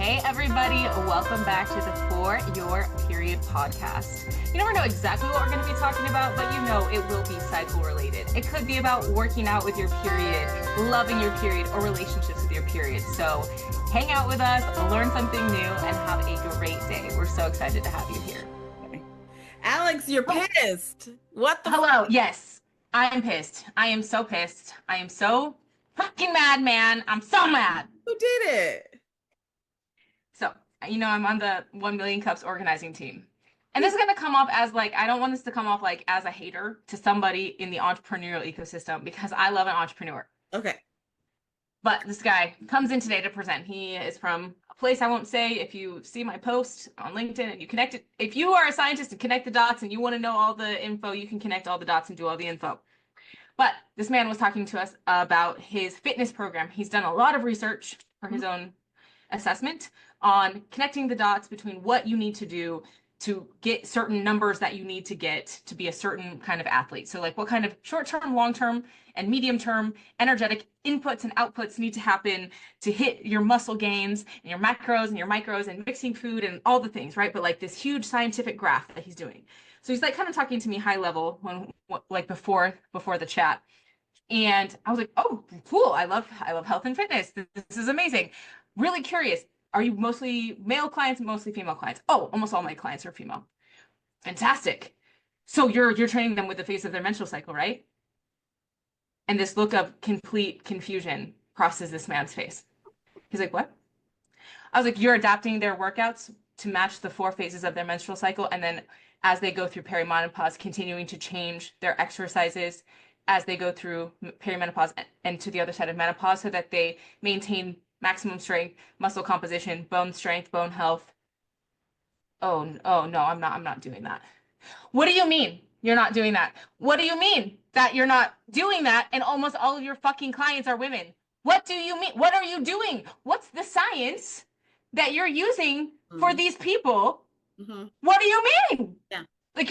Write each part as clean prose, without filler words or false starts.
Hey everybody, welcome back to the For Your Period podcast. You never know exactly what we're going to be talking about, but you know it will be cycle related. It could be about working out with your period, loving your period, or relationships with your period. So hang out with us, learn something new, and have a great day. We're so excited to have you here. Alyx, you're pissed. What the Hello, yes, I am pissed. I am so pissed. I am so fucking mad, man. I'm so mad. Who did it? So, I'm on the 1 Million Cups organizing team. And this is going to come off as like, I don't want this to come off like as a hater to somebody in the entrepreneurial ecosystem because I love an entrepreneur. Okay. But this guy comes in today to present. He is from a place I won't say. If you see my post on LinkedIn and you connect it, if you are a scientist and connect the dots and you want to know all the info, you can connect all the dots and do all the info. But this man was talking to us about his fitness program. He's done a lot of research for his own assessment on connecting the dots between what you need to do to get certain numbers that you need to get to be a certain kind of athlete. So like what kind of short-term, long-term, and medium-term energetic inputs and outputs need to happen to hit your muscle gains and your macros and your micros and mixing food and all the things, right? But like this huge scientific graph that he's doing. So he's like kind of talking to me high level when like before the chat. And I was like, oh, cool. I love health and fitness. This is amazing. Really curious. Are you mostly male clients, mostly female clients? Oh, almost all my clients are female. Fantastic. So you're training them with the phase of their menstrual cycle, right? And this look of complete confusion crosses this man's face. He's like, what? I was like, you're adapting their workouts to match the 4 phases of their menstrual cycle. And then as they go through perimenopause, continuing to change their exercises as they go through perimenopause and to the other side of menopause so that they maintain maximum strength, muscle composition, bone strength, bone health. Oh no, I'm not doing that. What do you mean you're not doing that? What do you mean that you're not doing that and almost all of your fucking clients are women? What do you mean? What are you doing? What's the science that you're using for these people? What do you mean? Yeah. Like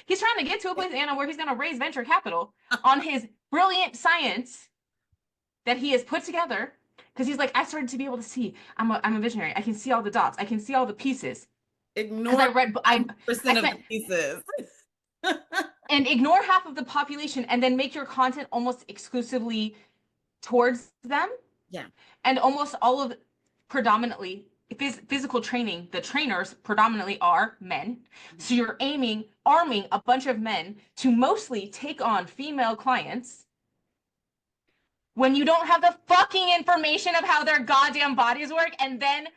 he's trying to get to a place, Anna, where he's going to raise venture capital on his brilliant science that he has put together. Because he's like, I started to be able to see. I'm a visionary. I can see all the dots. I can see all the pieces. Ignore I percent of the pieces. And ignore half of the population and then make your content almost exclusively towards them. Yeah. And almost all of predominantly physical training, the trainers predominantly are men. So you're arming a bunch of men to mostly take on female clients when you don't have the fucking information of how their goddamn bodies work. And then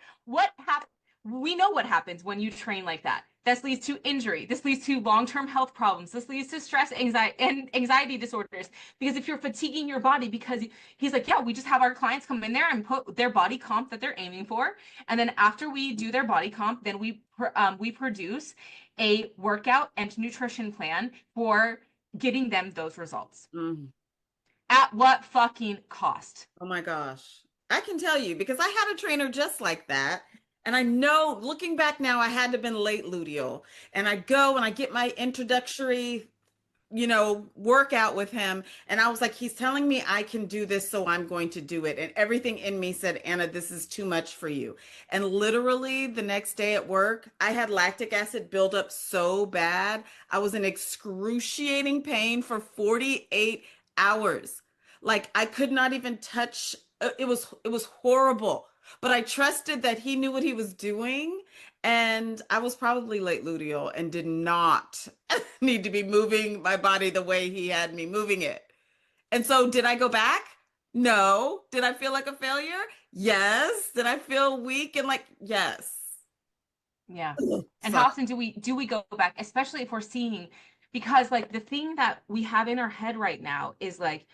we know what happens when you train like that. This leads to injury. This leads to long-term health problems. This leads to stress, anxiety disorders. Because if you're fatiguing your body, because he's like, yeah, we just have our clients come in there and put their body comp that they're aiming for. And then after we do their body comp, then we produce a workout and nutrition plan for getting them those results. At what fucking cost? Oh my gosh. I can tell you because I had a trainer just like that. And I know looking back now, I had to have been late luteal. And I go and I get my introductory, workout with him. And I was like, he's telling me I can do this, so I'm going to do it. And everything in me said, Anna, this is too much for you. And literally the next day at work, I had lactic acid build up so bad. I was in excruciating pain for 48 hours. Like I could not even touch. It was horrible. But I trusted that he knew what he was doing. And I was probably late luteal and did not need to be moving my body the way he had me moving it. And so did I go back? No. Did I feel like a failure? Yes. Did I feel weak and like, yes. Yeah. And how often do we go back, especially if we're seeing, because like the thing that we have in our head right now is like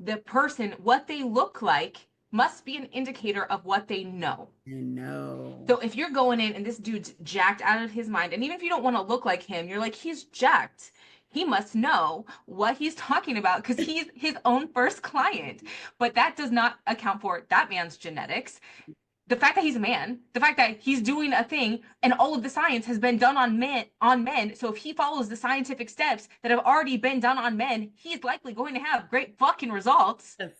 the person, what they look like must be an indicator of what they know. I know. So if you're going in and this dude's jacked out of his mind, and even if you don't want to look like him, you're like, he's jacked. He must know what he's talking about because he's his own first client. But that does not account for that man's genetics. The fact that he's a man, the fact that he's doing a thing and all of the science has been done on men. So if he follows the scientific steps that have already been done on men, he's likely going to have great fucking results. Yes.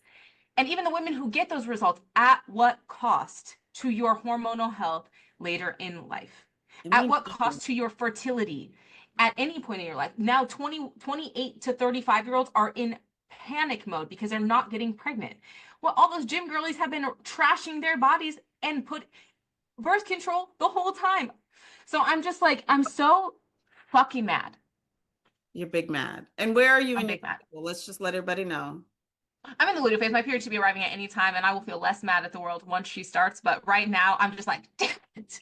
And even the women who get those results, at what cost? to your hormonal health later in life? And At we what know. cost to your fertility at any point in your life? Now, 28 to 35-year-olds are in panic mode because they're not getting pregnant. Well, all those gym girlies have been trashing their bodies and put birth control the whole time. So I'm just like, I'm so fucking mad. You're big mad. And where are you I'm in your big mad. cycle? Let's just let everybody know. I'm in the luteal phase. My period should be arriving at any time, and I will feel less mad at the world once she starts. But right now, I'm just like, damn it,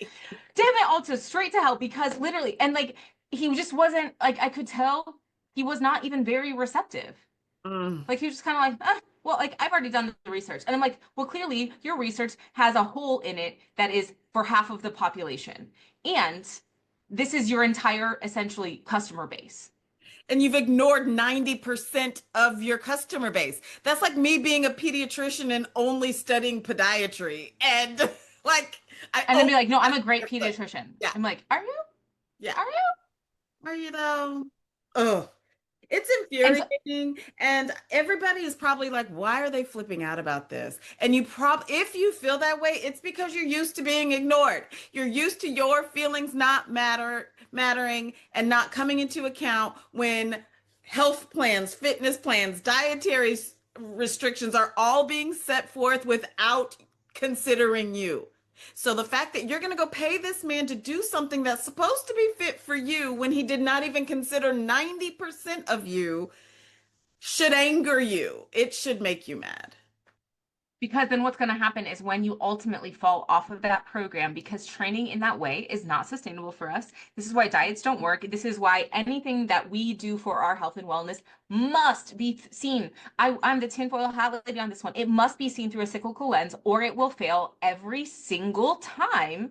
damn it, Alta, straight to hell. Because literally, and like, he just wasn't like, I could tell he was not even very receptive. Mm. Like he was just kind of like, well, like I've already done the research, and I'm like, well, clearly your research has a hole in it that is for half of the population, and this is your entire essentially customer base. And you've ignored 90% of your customer base. That's like me being a pediatrician and only studying podiatry. And like, I And then only be like, no, I'm have a great your foot. pediatrician. Yeah, I'm like, are you? yeah. Are you? Are you though? Oh, it's And so, infuriating. And everybody is probably like, why are they flipping out about this? And if you feel that way, it's because you're used to being ignored. You're used to your feelings not mattering and not coming into account when health plans, fitness plans, dietary restrictions are all being set forth without considering you. So the fact that you're going to go pay this man to do something that's supposed to be fit for you when he did not even consider 90% of you should anger you. It should make you mad. because then what's going to happen is when you ultimately fall off of that program, because training in that way is not sustainable for us. This is why diets don't work. This is why anything that we do for our health and wellness must be seen. I'm the tinfoil hat lady on this one. It must be seen through a cyclical lens, or it will fail every single time.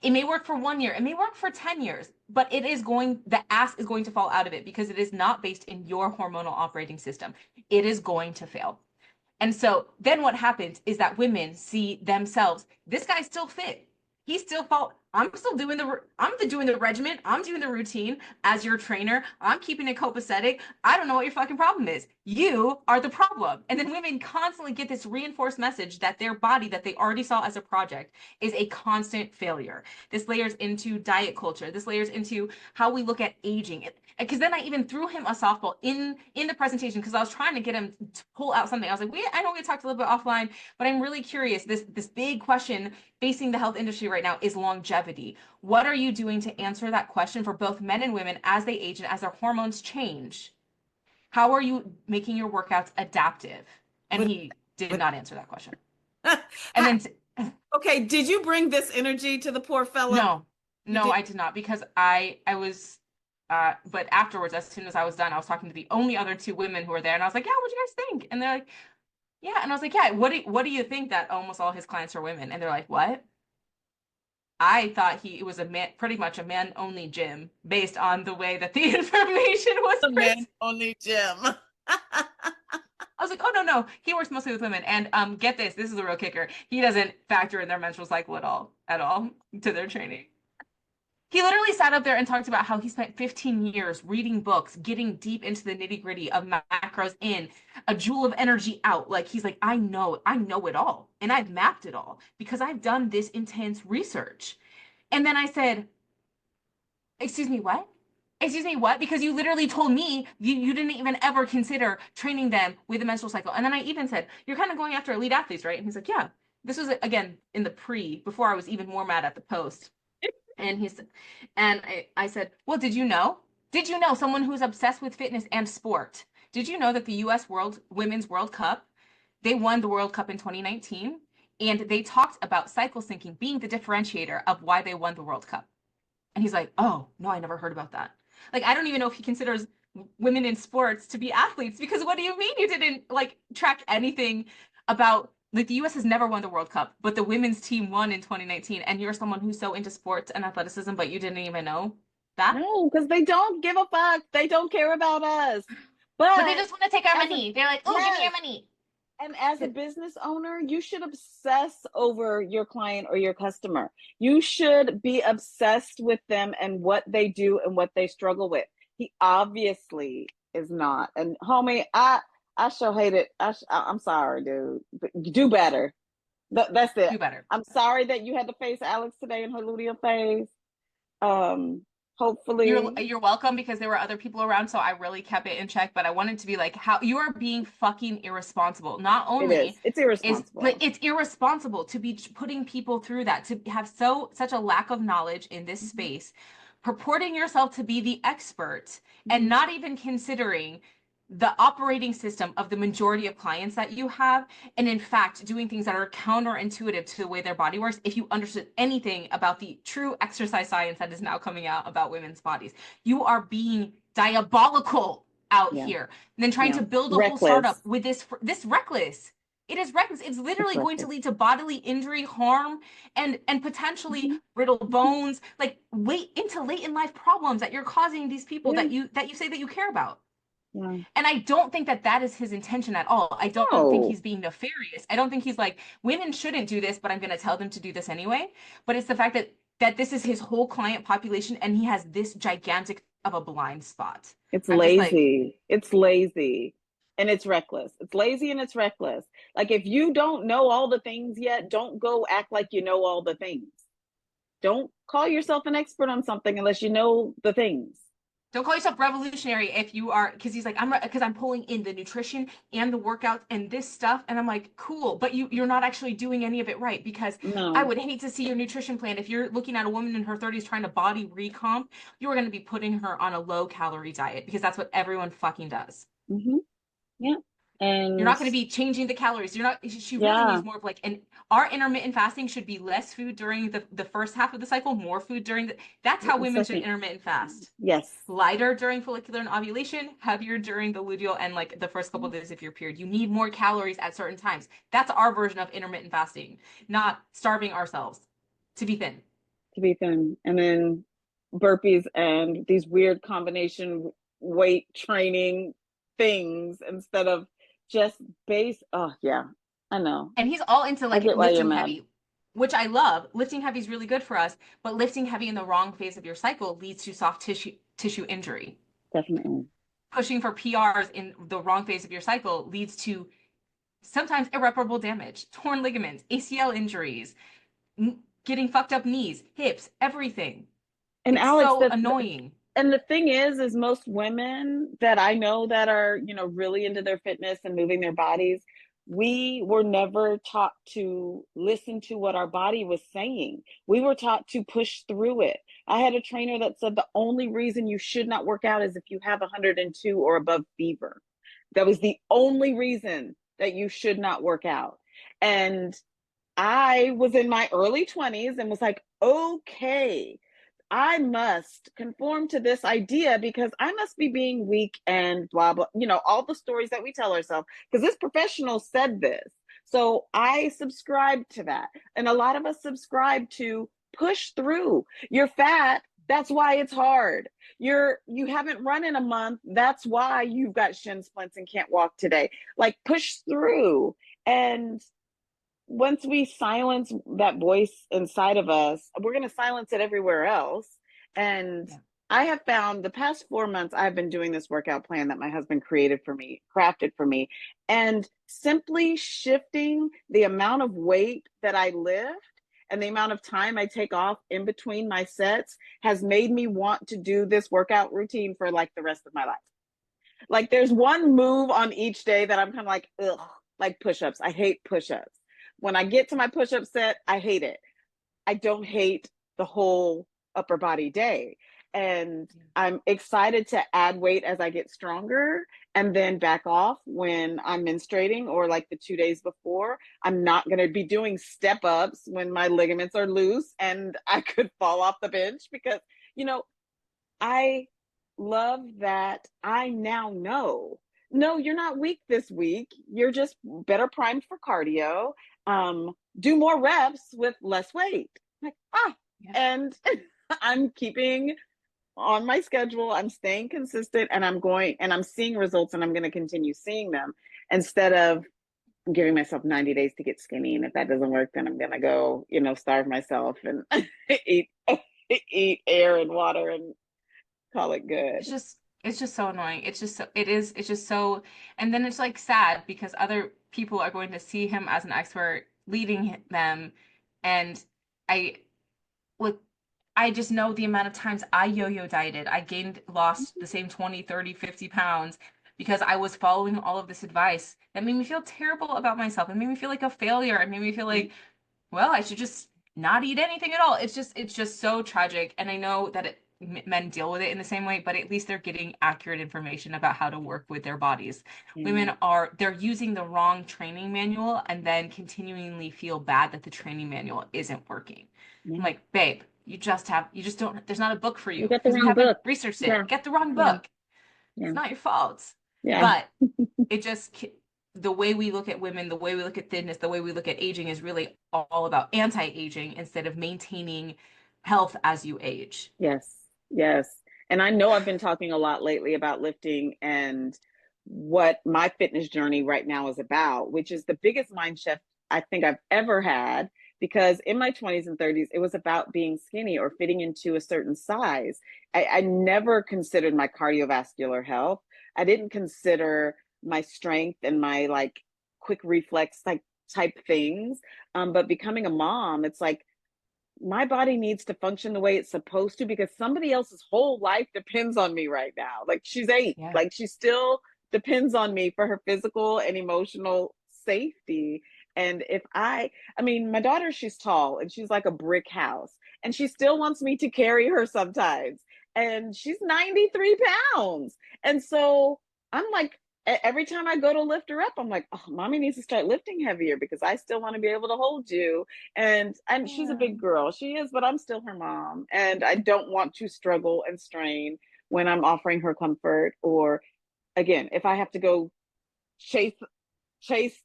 It may work for 1 year, it may work for 10 years, but the ass is going to fall out of it because it is not based in your hormonal operating system. It is going to fail. And so then what happens is that women see themselves, this guy's still fit. He's still fall. I'm doing the regimen. I'm doing the routine as your trainer. I'm keeping it copacetic. I don't know what your fucking problem is. You are the problem. And then women constantly get this reinforced message that their body that they already saw as a project is a constant failure. This layers into diet culture. This layers into how we look at aging. Because then I even threw him a softball in the presentation because I was trying to get him to pull out something. I was like, I know we talked a little bit offline, but I'm really curious. This big question facing the health industry right now is longevity. What are you doing to answer that question for both men and women as they age and as their hormones change? How are you making your workouts adaptive? And What, he did what, not answer that question. And then okay, did you bring this energy to the poor fella? no, You no, did. I did not because I was but afterwards, as soon as I was done, I was talking to the only other two women who were there, and I was like, "Yeah, what do you guys think?" And they're like, "Yeah," and I was like, "Yeah, what do you think that almost all his clients are women?" And they're like, "What?" I thought it was a man, pretty much a man only gym based on the way that the information was The man presented. only Jim. I was like, "Oh no, he works mostly with women." And get this is a real kicker. He doesn't factor in their menstrual cycle at all to their training. He literally sat up there and talked about how he spent 15 years reading books, getting deep into the nitty gritty of macros in, a joule of energy out. Like he's like, I know it all. And I've mapped it all because I've done this intense research. And then I said, excuse me, what? Excuse me, what? Because you literally told me you didn't even ever consider training them with a menstrual cycle. And then I even said, you're kind of going after elite athletes, right? And he's like, yeah. This was again in the before I was even more mad at the post. And I said, well, did you know? Did you know someone who's obsessed with fitness and sport? Did you know that the US Women's World Cup, they won the World Cup in 2019 and they talked about cycle syncing being the differentiator of why they won the World Cup. And he's like, "Oh, no, I never heard about that." Like I don't even know if he considers women in sports to be athletes because what do you mean you didn't like track anything about like the US has never won the World Cup, but the women's team won in 2019 and you're someone who's so into sports and athleticism but you didn't even know that? No, because they don't give a fuck. They don't care about us. But they But just want to take our as a money. They're like, "Oh, give me your yes, money." and as a business owner, you should obsess over your client or your customer. You should be obsessed with them and what they do and what they struggle with. He obviously is not. And homie, I sure hate it. I'm sorry, dude. But do better. That's it. Do better. I'm sorry that you had to face Alyx today in her luteal phase. Um, hopefully, You're welcome, because there were other people around, so I really kept it in check. But I wanted to be like, how you are being fucking irresponsible. Not it is. only It's but irresponsible. it's irresponsible to be putting people through that, to have such a lack of knowledge in this space, purporting yourself to be the expert, and not even considering the operating system of the majority of clients that you have, and in fact doing things that are counterintuitive to the way their body works. If you understood anything about the true exercise science that is now coming out about women's bodies, you are being diabolical out Yeah. here, and then trying Yeah. to build a whole Reckless. startup with this reckless. It is reckless. It's It's literally going to reckless. lead to bodily injury, harm, and potentially brittle bones, like wait into late in life problems that you're causing these people Yeah. that you say that you care about. Yeah. And I don't think that that is his intention at all. I don't think No. he's being nefarious. I don't think he's like, women shouldn't do this, but I'm going to tell them to do this anyway. But it's the fact that this is his whole client population, and he has this gigantic of a blind spot. It's I'm just like, lazy. It's lazy. And it's reckless. It's lazy and it's reckless. Like if you don't know all the things yet, don't go act like you know all the things. Don't call yourself an expert on something unless you know the things. don't call yourself revolutionary if you are, because he's like, because I'm pulling in the nutrition and the workouts and this stuff, and I'm like, cool, but you're not actually doing any of it right, because I No. would hate to see your nutrition plan. If you're looking at a woman in her 30s trying to body recomp, you're going to be putting her on a low calorie diet, because that's what everyone fucking does. Mm-hmm. Yeah. You're And not going to be changing the calories. You're not, she really yeah, needs more of like, and our intermittent fasting should be less food during the first half of the cycle, more food during that's how the women should second. intermittent fast. Yes. Lighter during follicular and ovulation, heavier during the luteal and like the first couple of days of your period. You need more calories at certain times. That's our version of intermittent fasting, not starving ourselves to be thin. To be thin. And then burpees and these weird combination weight training things instead of just base. Oh, yeah, I know. And he's all into I like get why you're lifting mad. heavy, which I love. Lifting heavy is really good for us, but lifting heavy in the wrong phase of your cycle leads to soft tissue injury. Definitely. Pushing for PRs in the wrong phase of your cycle leads to sometimes irreparable damage, torn ligaments, ACL injuries, getting fucked up knees, hips, everything. And It's Alyx, so annoying. and the thing is most women that I know that are, really into their fitness and moving their bodies, we were never taught to listen to what our body was saying. We were taught to push through it. I had a trainer that said the only reason you should not work out is if you have 102 or above fever. That was the only reason that you should not work out. And I was in my early 20s and was like, okay, I must conform to this idea because I must be being weak and blah, blah, all the stories that we tell ourselves. Because this professional said this. So I subscribed to that. And a lot of us subscribe to push through. You're fat. That's why it's hard. You haven't run in a month. That's why you've got shin splints and can't walk today. Like push through. And once we silence that voice inside of us, we're going to silence it everywhere else. And Yeah. I have found the past 4 months, I've been doing this workout plan that my husband created for me, crafted for me, and simply shifting the amount of weight that I lift and the amount of time I take off in between my sets has made me want to do this workout routine for like the rest of my life. Like there's one move on each day that I'm kind of like, ugh, like push-ups. I hate push-ups. When I get to my push-up set, I hate it. I don't hate the whole upper body day. And I'm excited to add weight as I get stronger and then back off when I'm menstruating or like the 2 days before. I'm not going to be doing step ups when my ligaments are loose and I could fall off the bench because, I love that I now know. No, you're not weak this week. You're just better primed for cardio. Do more reps with less weight. Like, Yeah. and I'm keeping on my schedule. I'm staying consistent and I'm seeing results and I'm going to continue seeing them instead of giving myself 90 days to get skinny. And if that doesn't work, then I'm going to go, starve myself and eat air and water and call it good. It's just so annoying. It's just so, and then it's like sad because other people are going to see him as an expert leading them. And I like, I just know the amount of times I yo-yo dieted. I lost the same 20, 30, 50 pounds because I was following all of this advice that made me feel terrible about myself. It made me feel like a failure. It made me feel like, well, I should just not eat anything at all. It's just so tragic. And I know that men deal with it in the same way, but at least they're getting accurate information about how to work with their bodies. Yeah. They're using the wrong training manual and then continually feel bad that the training manual isn't working. I'm Yeah. like, babe, you just don't, there's not a book for You you got the because you wrong haven't book. researched Yeah. it. Get the wrong Yeah. book. Yeah. It's not your fault. Yeah. But it just, the way we look at women, the way we look at thinness, the way we look at aging is really all about anti-aging instead of maintaining health as you age. Yes. Yes. And I know I've been talking a lot lately about lifting and what my fitness journey right now is about, which is the biggest mind shift I think I've ever had. Because in my 20s and 30s, it was about being skinny or fitting into a certain size. I never considered my cardiovascular health. I didn't consider my strength and my like quick reflex type things. But becoming a mom, it's like my body needs to function the way it's supposed to because somebody else's whole life depends on me right now. Like she's 8, Yeah. like she still depends on me for her physical and emotional safety. And if I mean, my daughter, she's tall and she's like a brick house, and she still wants me to carry her sometimes. And she's 93 pounds. And so I'm like, every time I go to lift her up, I'm like, oh, mommy needs to start lifting heavier because I still want to be able to hold you. And she's a Yeah. big girl, she is, but I'm still her mom, and I don't want to struggle and strain when I'm offering her comfort. Or again, if I have to go chase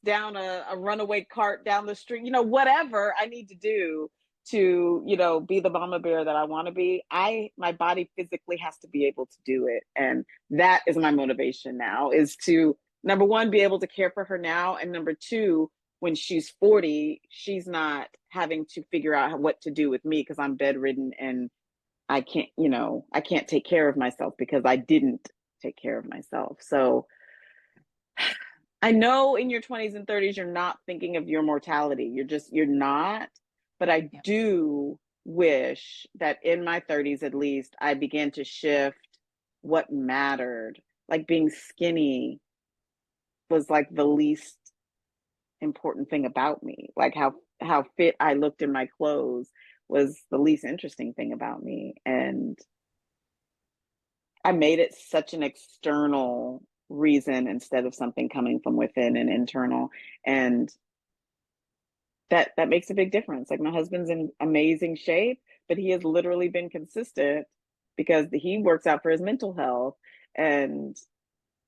down a runaway cart down the street, whatever I need to do to, be the mama bear that I want to be, my body physically has to be able to do it. And that is my motivation now, is to, number one, be able to care for her now, and number two, when she's 40, she's not having to figure out what to do with me because I'm bedridden and I can't take care of myself because I didn't take care of myself. So I know in your 20s and 30s, you're not thinking of your mortality. You're not. But I Yeah. do wish that in my 30s, at least, I began to shift what mattered. Like being skinny was like the least important thing about me. Like how fit I looked in my clothes was the least interesting thing about me. And I made it such an external reason instead of something coming from within and internal. And that makes a big difference. Like my husband's in amazing shape, but he has literally been consistent because he works out for his mental health, and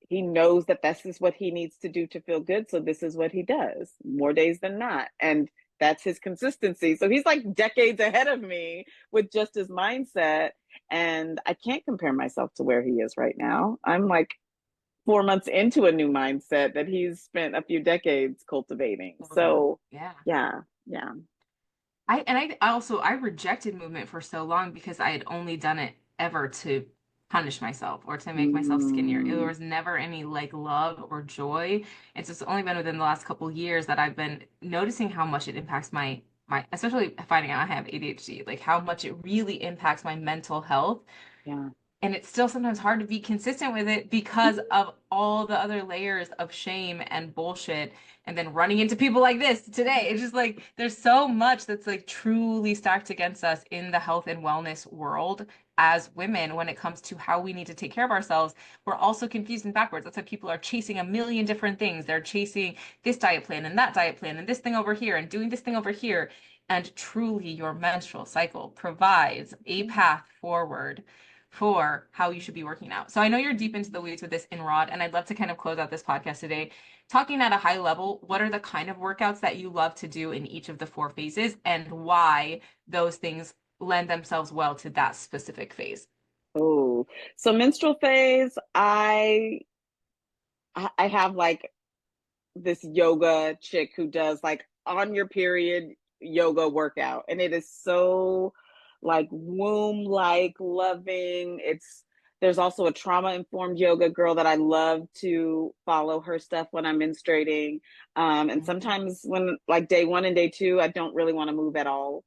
he knows that this is what he needs to do to feel good. So this is what he does more days than not. And that's his consistency. So he's like decades ahead of me with just his mindset. And I can't compare myself to where he is right now. I'm like 4 months into a new mindset that he's spent a few decades cultivating. So Yeah. yeah, yeah. I rejected movement for so long because I had only done it ever to punish myself or to make myself skinnier. There Mm, was never any like love or joy. It's just only been within the last couple of years that I've been noticing how much it impacts my especially finding out I have ADHD, like how much it really impacts my mental health. yeah. And it's still sometimes hard to be consistent with it because of all the other layers of shame and bullshit, and then running into people like this today. It's just like there's so much that's like truly stacked against us in the health and wellness world as women when it comes to how we need to take care of ourselves. We're also confused and backwards. That's why people are chasing a million different things. They're chasing this diet plan and that diet plan and this thing over here and doing this thing over here. And truly, your menstrual cycle provides a path forward for how you should be working out. So I know you're deep into the weeds with this in Rod, and I'd love to kind of close out this podcast today talking at a high level. What are the kind of workouts that you love to do in each of the 4 phases, and why those things lend themselves well to that specific phase? Oh, so menstrual phase, I have like this yoga chick who does like on your period yoga workout, and it is so like womb like loving. It's There's also a trauma-informed yoga girl that I love to follow her stuff when I'm menstruating. And sometimes when like day 1 and day 2, I don't really want to move at all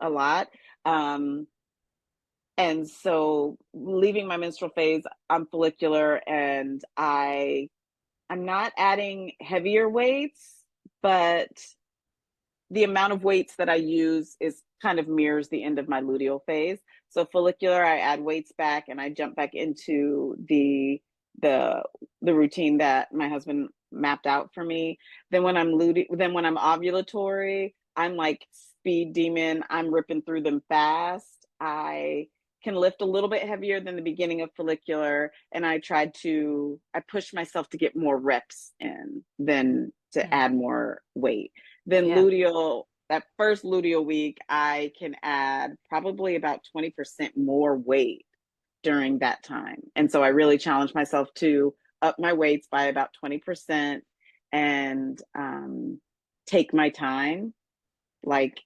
a lot. And so leaving my menstrual phase, I'm follicular, and I'm not adding heavier weights, but the amount of weights that I use is kind of mirrors the end of my luteal phase. So follicular, I add weights back and I jump back into the routine that my husband mapped out for me. Then when I'm ovulatory, I'm like speed demon. I'm ripping through them fast. I can lift a little bit heavier than the beginning of follicular, and I push myself to get more reps in than to add more weight. Then luteal, that first luteal week, I can add probably about 20% more weight during that time. And so I really challenge myself to up my weights by about 20% and take my time, like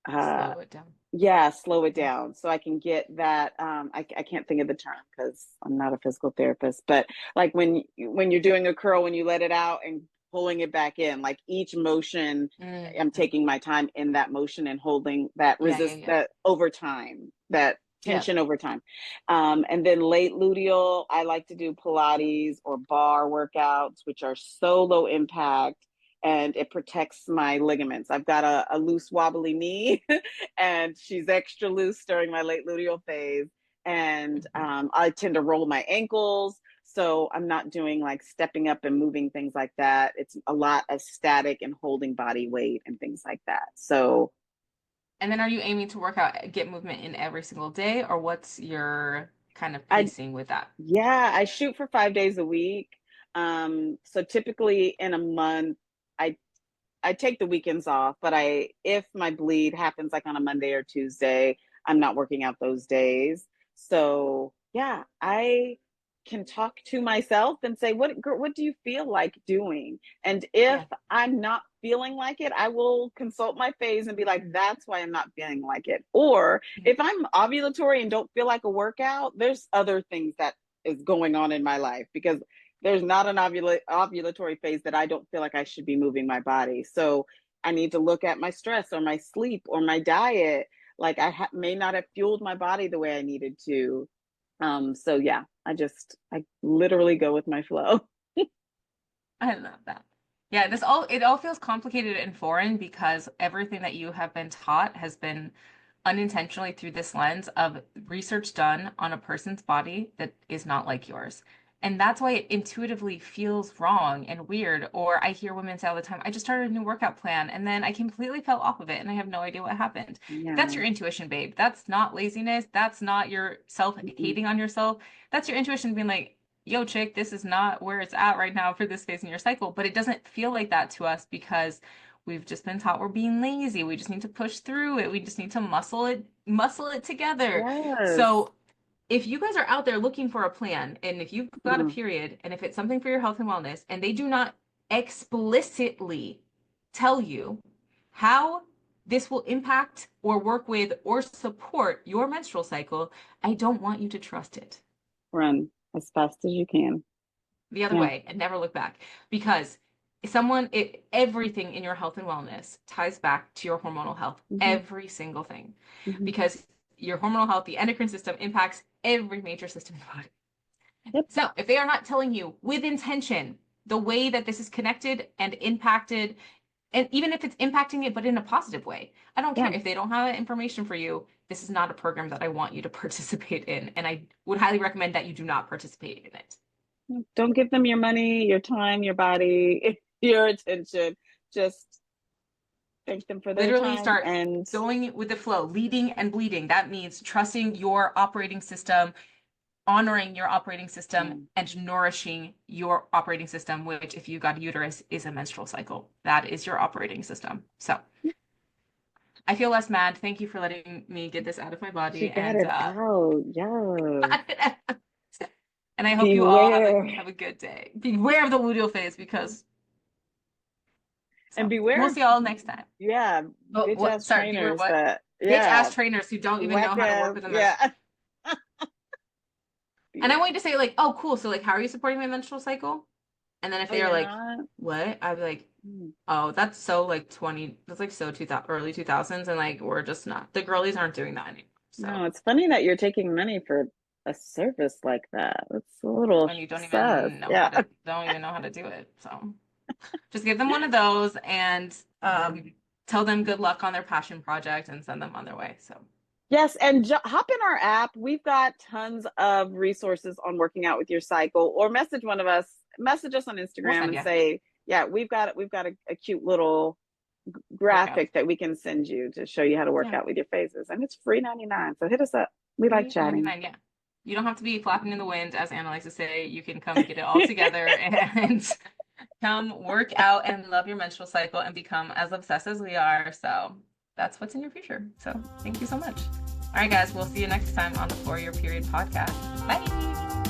slow it down. Yeah, slow it down so I can get that. I can't think of the term because I'm not a physical therapist, but like when you're doing a curl, when you let it out and pulling it back in, like each motion, I'm taking my time in that motion and holding that that over time, that tension over time. And then late luteal, I like to do Pilates or bar workouts, which are so low impact, and it protects my ligaments. I've got a loose, wobbly knee, and she's extra loose during my late luteal phase. And I tend to roll my ankles. So I'm not doing like stepping up and moving things like that. It's a lot of static and holding body weight and things like that. So. And then are you aiming to work out, get movement in every single day, or what's your kind of pacing with that? Yeah, I shoot for 5 days a week. So typically in a month, I take the weekends off, but if my bleed happens like on a Monday or Tuesday, I'm not working out those days. So yeah, I can talk to myself and say, what do you feel like doing? And if I'm not feeling like it, I will consult my phase and be like, that's why I'm not feeling like it. Or if I'm ovulatory and don't feel like a workout, there's other things that is going on in my life, because there's not an ovulatory phase that I don't feel like I should be moving my body. So I need to look at my stress or my sleep or my diet. Like I may not have fueled my body the way I needed to. So yeah, I literally go with my flow. I love that. Yeah, it all feels complicated and foreign because everything that you have been taught has been unintentionally through this lens of research done on a person's body that is not like yours. And that's why it intuitively feels wrong and weird. Or I hear women say all the time, I just started a new workout plan and then I completely fell off of it and I have no idea what happened. Yeah. That's your intuition, babe. That's not laziness. That's not your self-hating on yourself. That's your intuition being like, yo, chick, this is not where it's at right now for this phase in your cycle. But it doesn't feel like that to us because we've just been taught we're being lazy. We just need to push through it. We just need to muscle it together. Yes. So if you guys are out there looking for a plan, and if you've got a period, and if it's something for your health and wellness, and they do not explicitly tell you how this will impact or work with or support your menstrual cycle, I don't want you to trust it. Run as fast as you can. The other way and never look back, because everything in your health and wellness ties back to your hormonal health, every single thing, because your hormonal health, the endocrine system, impacts every major system in the body. Yep. So if they are not telling you with intention the way that this is connected and impacted, and even if it's impacting it but in a positive way, I don't care. If they don't have that information for you, this is not a program that I want you to participate in, and I would highly recommend that you do not participate in it. Don't give them your money, your time, your body, your attention. Just thank them for their literally time start and going with the flow, leading and bleeding. That means trusting your operating system, honoring your operating system, and nourishing your operating system, which, if you got a uterus, is a menstrual cycle. That is your operating system. So I feel less mad. Thank you for letting me get this out of my body. You got it out. Yeah. And I hope you all have a good day. Beware of the luteal phase, because and beware. We'll see y'all next time. Yeah. Bitch-ass trainers. Bitch-ass trainers who don't even know how to work with them. Yeah. And I want you to say like, oh, cool. So like, how are you supporting my menstrual cycle? And then if they are like, not? what? I'd be like, Hmm. oh, that's so like that's like so 2000, early 2000s. And like, we're just not, the girlies aren't doing that anymore. So, No, it's funny that you're taking money for a service like that. It's a little and you don't sus. even know Yeah. don't even know how to do it. So just give them one of those and tell them good luck on their passion project and send them on their way. So Yes, and hop in our app. We've got tons of resources on working out with your cycle, or message us on we'll Instagram send and you say, yeah, we've got a cute little workout. graphic that we can send you to show you how to work Yeah. out with your phases. And it's free 99. So hit us up. We like chatting. $3.99, yeah. You don't have to be flapping in the wind, as Anna likes to say. You can come get it all together and come work out and love your menstrual cycle and become as obsessed as we are. So that's what's in your future. So thank you so much. All right, guys, we'll see you next time on the For Your Period podcast. Bye.